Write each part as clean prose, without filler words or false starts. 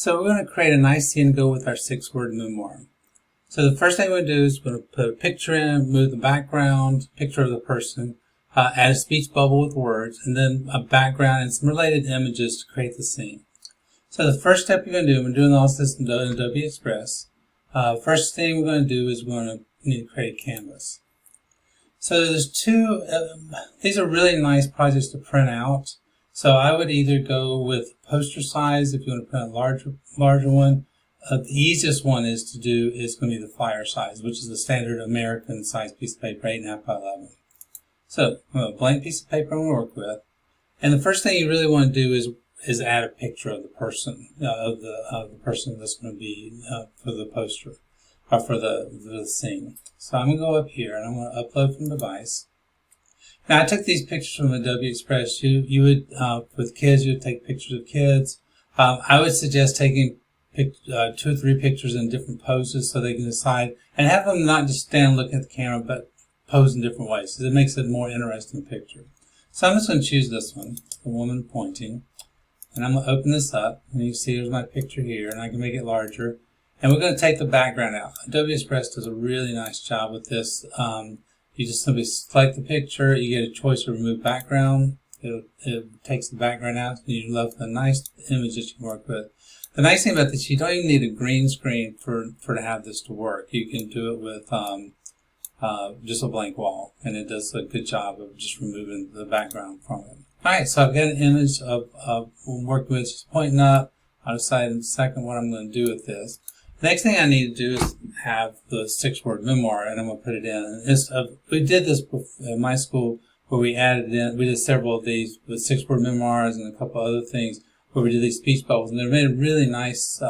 So we're going to create a nice scene to go with our 6-word memoir. So the first thing we're going to do is we're going to put a picture in, move the background, picture of the person, add a speech bubble with words, and then a background and some related images to create the scene. So the first step you're going to do, we're doing all this in Adobe Express. First thing we're going to do is we're going to need to create a canvas. So there's two, these are really nice projects to print out. So I would either go with poster size if you want to print a larger one. The easiest one is going to be the flyer size, which is the standard American size piece of paper, 8.5 by 11. So I have a blank piece of paper I'm going to work with. And the first thing you really want to do is add a picture of the person, of the person that's going to be for the poster, or for the scene. So I'm going to go up here and I'm going to upload from device. Now I took these pictures from Adobe Express. You would, with kids, you would take pictures of kids. I would suggest taking 2 or 3 pictures in different poses so they can decide, and have them not just stand looking at the camera, but pose in different ways. So it makes it a more interesting picture. So I'm just going to choose this one, the woman pointing. And I'm going to open this up, and you can see there's my picture here, and I can make it larger. And we're going to take the background out. Adobe Express does a really nice job with this. You just simply select the picture, you get a choice to remove background. It takes the background out, and you're left with a nice image that you can work with. The nice thing about this, you don't even need a green screen to have this to work. You can do it with just a blank wall, and it does a good job of just removing the background from it. Alright, so I've got an image of I'm working with, just pointing up. I'll decide in a second what I'm going to do with this. The next thing I need to do is have the 6-word memoir, and I'm going to put it in. We did this in my school where we did several of these with 6-word memoirs and a couple other things where we did these speech bubbles, and they made a really nice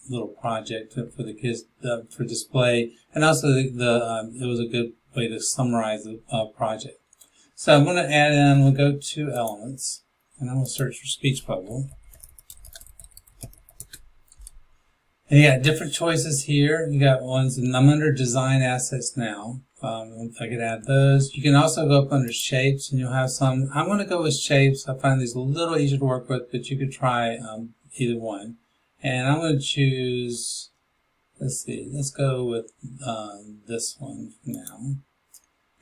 little project for the kids for display, and also it was a good way to summarize the project. So I'm going to add in, we'll go to elements, and I'm going to search for speech bubble. And you got different choices here. You got ones, and I'm under design assets now. I could add those. You can also go up under shapes, and you'll have some. I'm going to go with shapes. I find these a little easier to work with, but you could try either one. And I'm going to choose, let's go with this one for now.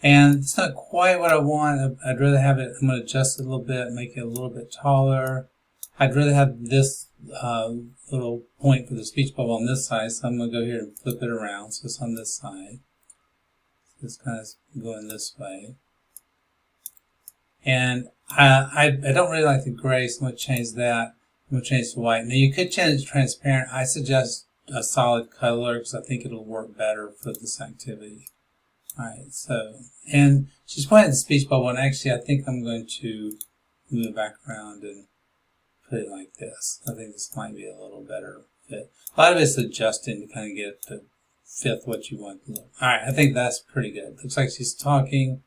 And it's not quite what I want. I'd rather have it, I'm going to adjust it a little bit, make it a little bit taller. I'd rather have this little point for the speech bubble on this side, so I'm going to go here and flip it around so it's on this side. So it's kind of going this way. And I don't really like the gray, so I'm going to change that. I'm going to change to white. Now you could change it to transparent. I suggest a solid color because I think it'll work better for this activity. Alright, so, and she's pointing at the speech bubble, and actually I think I'm going to move it back around and put it like this. I think this might be a little better fit. A lot of it's adjusting to kind of get it to fit what you want to look. Alright, I think that's pretty good. Looks like she's talking,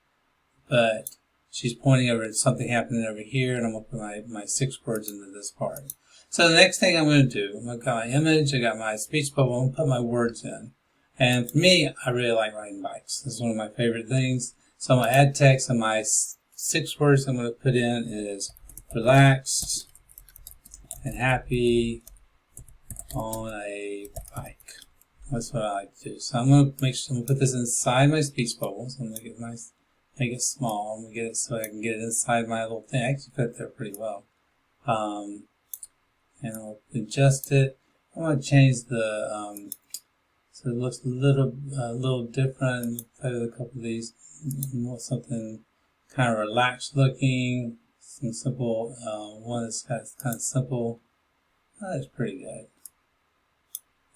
but she's pointing over at something happening over here, and I'm going to put my 6 words into this part. So the next thing I'm going to do, I've got my image, I got my speech bubble, I'm going to put my words in. And for me, I really like riding bikes. This is one of my favorite things. So I'm going to add text, and my 6 words I'm going to put in is relaxed and happy on a bike. That's what I like to do. So I'm going to put this inside my speech bubble. So I'm going to make it nice, make it small. I'm going to get it so I can get it inside my little thing. I actually fit it there pretty well. And I'll adjust it. I'm going to change the so it looks a little different. Play with a couple of these. Something kind of relaxed looking. Some simple one that's kind of simple. Oh, that's pretty good.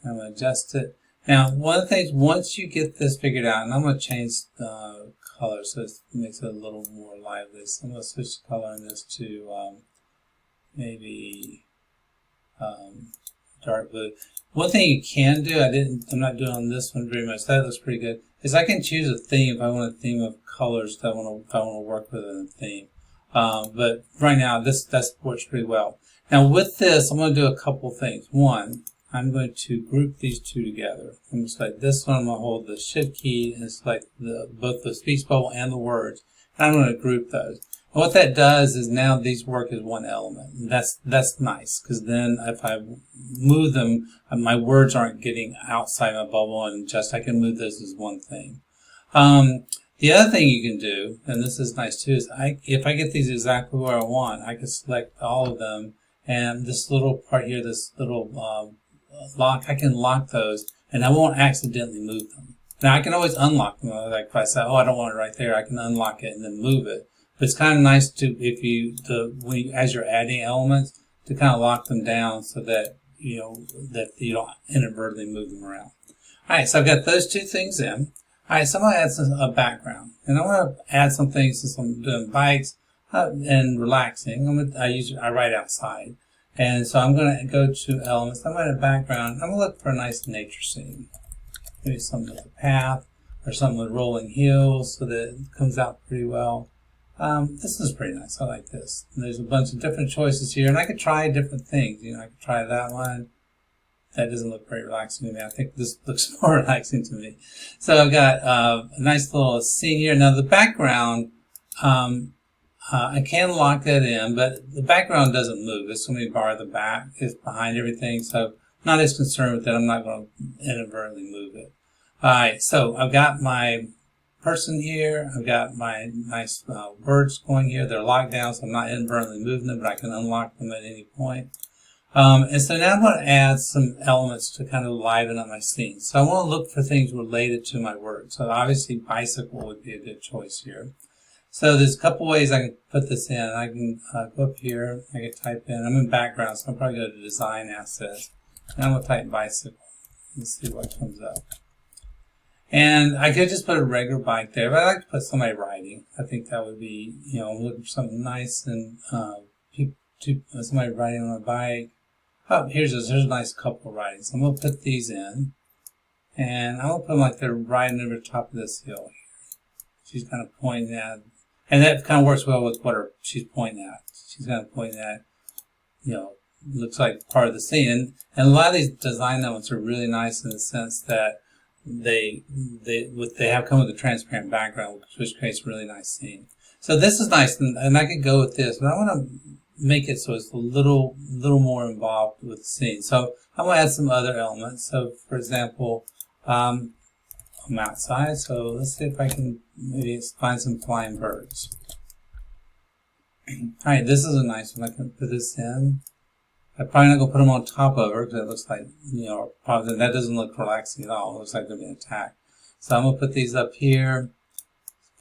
I'm going to adjust it. Now, one of the things, once you get this figured out, and I'm going to change the color so it makes it a little more lively. So I'm going to switch the color on this to maybe dark blue. One thing you can do, I'm not doing on this one very much, that looks pretty good, is I can choose a theme if I want a theme of colors that I want to work with in a theme. But right now, that works pretty well. Now with this, I'm going to do a couple things. One, I'm going to group these two together. I'm going to select this one, I'm going to hold the shift key and select both the speech bubble and the words. And I'm going to group those. And what that does is now these work as one element. And that's nice, because then if I move them, my words aren't getting outside my bubble, and just I can move this as one thing. The other thing you can do, and this is nice too, is if I get these exactly where I want, I can select all of them, and this little part here, this little lock, I can lock those, and I won't accidentally move them. Now I can always unlock them. Like if I say, oh, I don't want it right there, I can unlock it and then move it. But it's kind of nice to, as you're adding elements, to kind of lock them down so that that you don't inadvertently move them around. All right, so I've got those two things in. All right, so I'm going to add a background, and I want to add some things since I'm doing bikes and relaxing. I write outside, and so I'm going to go to elements. I'm going to background. I'm going to look for a nice nature scene, maybe something with a path or something with rolling hills, so that it comes out pretty well. This is pretty nice. I like this. And there's a bunch of different choices here, and I could try different things. I could try that one. That doesn't look very relaxing to me. I think this looks more relaxing to me. So I've got a nice little scene here. Now the background, I can lock that in, but the background doesn't move. It's going to be bar the back. It's behind everything, so I'm not as concerned with that. I'm not going to inadvertently move it. All right, so I've got my person here. I've got my nice words going here. They're locked down, so I'm not inadvertently moving them, but I can unlock them at any point. And so now I'm going to add some elements to kind of liven up my scene. So I want to look for things related to my word. So obviously bicycle would be a good choice here. So there's a couple ways I can put this in. I can go up here, I can type in, I'm in background, so I'll probably go to design assets. And I'm going to type bicycle and see what comes up. And I could just put a regular bike there, but I like to put somebody riding. I think that would be, I'm looking for something nice and somebody riding on a bike. Oh, here's a nice couple riding. So I'm going to put these in. And I'm going to put them like they're riding over the top of this hill here. She's kind of pointing at, and that kind of works well with what she's pointing at. She's kind of pointing at, looks like part of the scene. And a lot of these design elements are really nice in the sense that they have come with a transparent background, which creates a really nice scene. So this is nice, and I could go with this, but I want to make it so it's a little more involved with the scene. So I'm going to add some other elements. So for example, I'm outside, so let's see if I can maybe find some flying birds. Alright, this is a nice one. I can put this in. I'm probably not going to put them on top of her because it looks like, probably that doesn't look relaxing at all. It looks like they're being attacked. So I'm going to put these up here,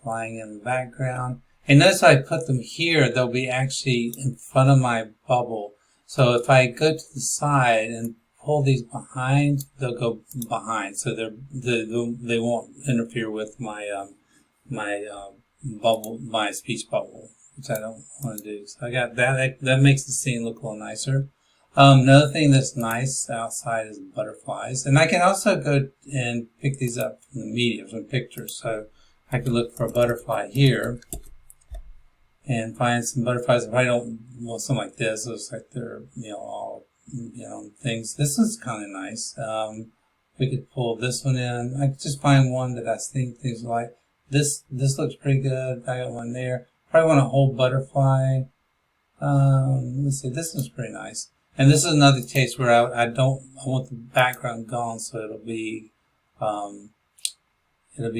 flying in the background. And notice I put them here, they'll be actually in front of my bubble. So if I go to the side and pull these behind, they'll go behind. So they won't interfere with my bubble, my speech bubble, which I don't want to do. So I got that. That makes the scene look a little nicer. Another thing that's nice outside is butterflies. And I can also go and pick these up from the media, from pictures. So I could look for a butterfly here and find some butterflies. If I don't want something like this, it looks like they're, all, things. This is kind of nice. We could pull this one in. I could just find one that I think things like. This looks pretty good. I got one there. Probably want a whole butterfly. Let's see, this one's pretty nice. And this is another case where I want the background gone, so it'll be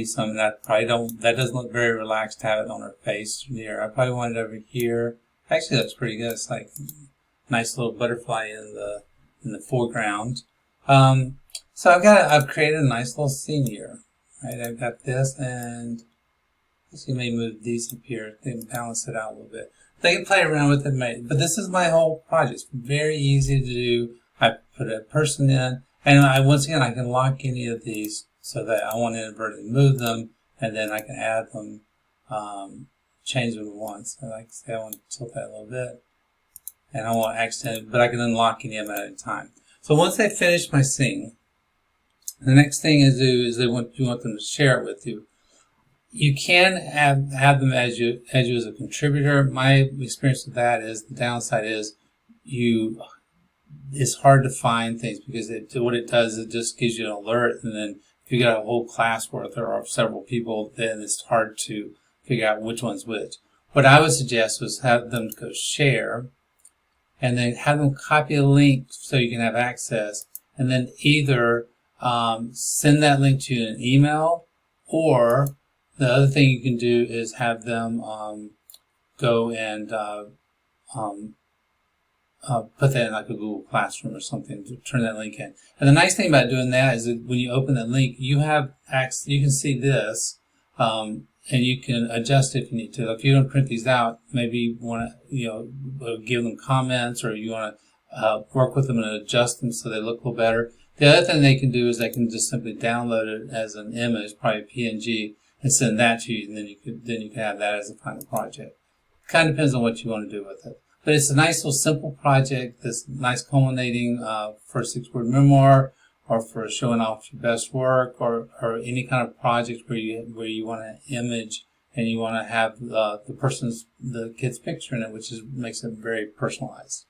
something that that doesn't look very relaxed to have it on her face here. I probably want it over here. Actually, that's pretty good. It's like a nice little butterfly in the foreground. So I've created a nice little scene here. Right, I've got this, and let's see, maybe move these up here. They can balance it out a little bit. They can play around with it, but this is my whole project. It's very easy to do. I put a person in, and once again, I can lock any of these so that I want to inadvertently move them, and then I can add them, change them once. So like say I want to tilt that a little bit, and I want to accident, but I can unlock any of them at a time. So once I finish my scene, the next thing is you want them to share it with you. You can have them as you as a contributor. My experience with that is the downside is it's hard to find things because what it does, it just gives you an alert, and then if you got a whole class worth or several people, then it's hard to figure out which one's which. What I would suggest was have them go share, and then have them copy a link so you can have access, and then either send that link to you in an email, or the other thing you can do is have them go and put that in like a Google Classroom or something to turn that link in. And the nice thing about doing that is that when you open that link, you have access. You can see this, and you can adjust if you need to. If you don't print these out, maybe you want to give them comments, or you want to work with them and adjust them so they look a little better. The other thing they can do is they can just simply download it as an image, probably a PNG, and send that to you, and then you can have that as a final project. Kind of depends on what you want to do with it. But it's a nice little simple project that's nice culminating for a 6-word memoir, or for showing off your best work, or any kind of project where you want to image and you want to have the kid's picture in it, which makes it very personalized.